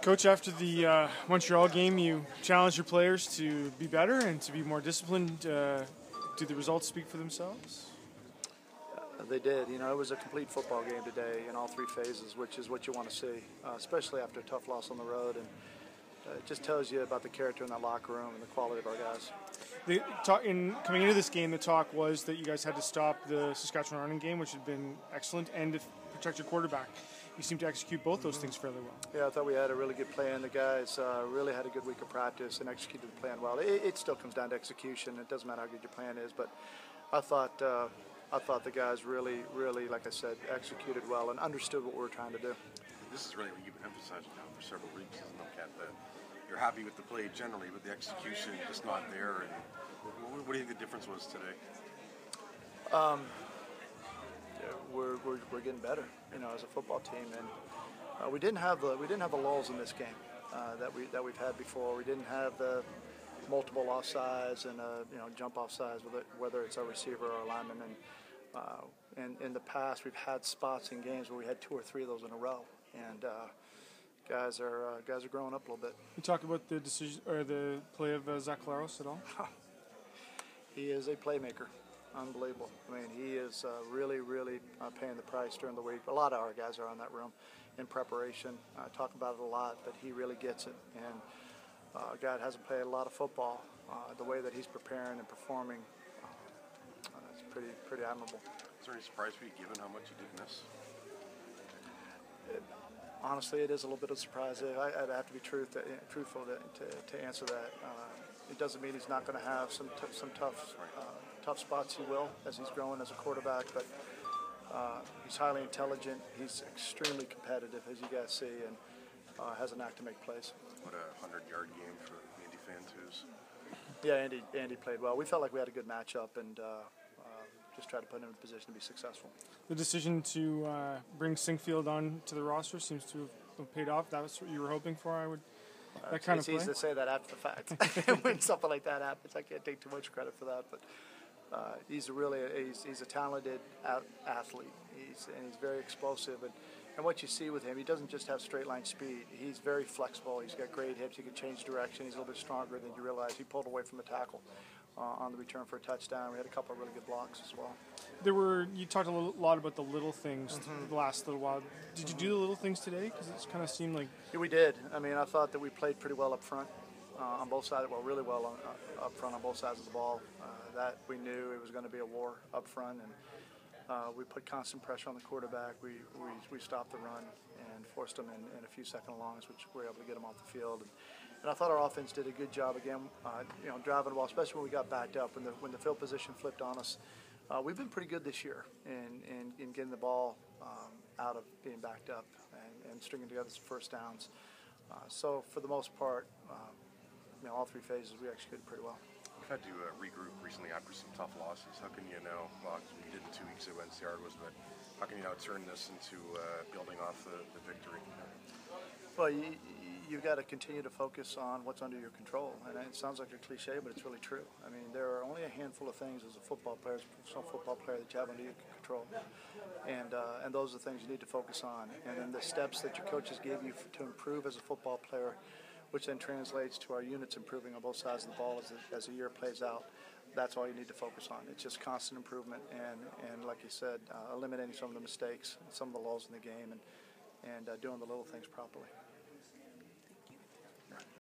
Coach, after the Montreal game, you challenged your players to be better and to be more disciplined. Do the results speak for themselves? They did. You know, it was a complete football game today in all three phases, which is what you want to see, especially after a tough loss on the road. And it just tells you about the character in that locker room and the quality of our guys. Coming into this game, the talk was that you guys had to stop the Saskatchewan running game, which had been excellent, and to protect your quarterback. You seem to execute both those things fairly well. Yeah, I thought we had a really good plan. The guys really had a good week of practice and executed the plan well. It still comes down to execution. It doesn't matter how good your plan is, but I thought the guys really, like I said, executed well and understood what we were trying to do. This is really what you've been emphasizing now for several weeks, isn't it, Cat? That you're happy with the play generally, but the execution just not there. And what do you think the difference was today? We're getting better, you know, as a football team, and we didn't have the lulls in this game that we've had before. We didn't have the multiple offsides and jump offsides, whether it's our receiver or our lineman. And in the past, we've had spots in games where we had 2 or 3 of those in a row, and guys are growing up a little bit. You talk about the decision or the play of Zach Laros at all? He is a playmaker. Unbelievable. I mean, he is really paying the price during the week. A lot of our guys are in that room in preparation. Talk about it a lot, but he really gets it. And a guy that hasn't played a lot of football, the way that he's preparing and performing, it's pretty admirable. Is there any surprise for you given how much you did miss? Honestly, it is a little bit of a surprise. I'd have to be truthful to answer that. It doesn't mean he's not going to have some tough spots. He will, as he's growing as a quarterback. But he's highly intelligent. He's extremely competitive, as you guys see, and has a knack to make plays. What a 100-yard game for Andy Fantus. Yeah, Andy played well. We felt like we had a good matchup, and just tried to put him in a position to be successful. The decision to bring Sinkfield on to the roster seems to have paid off. That was what you were hoping for, I would. That kind of play. It's easy to say that after the fact. When something like that happens, I can't take too much credit for that. But he's a talented athlete. He's very explosive, and what you see with him, he doesn't just have straight line speed. He's very flexible. He's got great hips. He can change direction. He's a little bit stronger than you realize. He pulled away from the tackle on the return for a touchdown. We had a couple of really good blocks as well. You talked a lot about the little things the last little while. Did you do the little things today? Because it kind of seemed like... Yeah, we did. I mean, I thought that we played pretty well up front on both sides. Well, really well up front on both sides of the ball. That we knew it was going to be a war up front, and we put constant pressure on the quarterback. We stopped the run and forced them in a few second longs, which we were able to get them off the field. And I thought our offense did a good job again, driving the ball, especially when we got backed up. When the field position flipped on us, we've been pretty good this year in getting the ball out of being backed up and stringing together some first downs. So for the most part, all 3 phases we executed pretty well. You've had to regroup recently after some tough losses. How can you now, well, you did in 2 weeks at NCR was, but how can you now turn this into building off the victory? Well, you've got to continue to focus on what's under your control, and it sounds like a cliche, but it's really true. I mean, there are only a handful of things as a football player, that you have under your control, and those are the things you need to focus on. And then the steps that your coaches give you to improve as a football player, which then translates to our units improving on both sides of the ball as the year plays out. That's all you need to focus on. It's just constant improvement, and like you said, eliminating some of the mistakes, some of the lulls in the game, and doing the little things properly.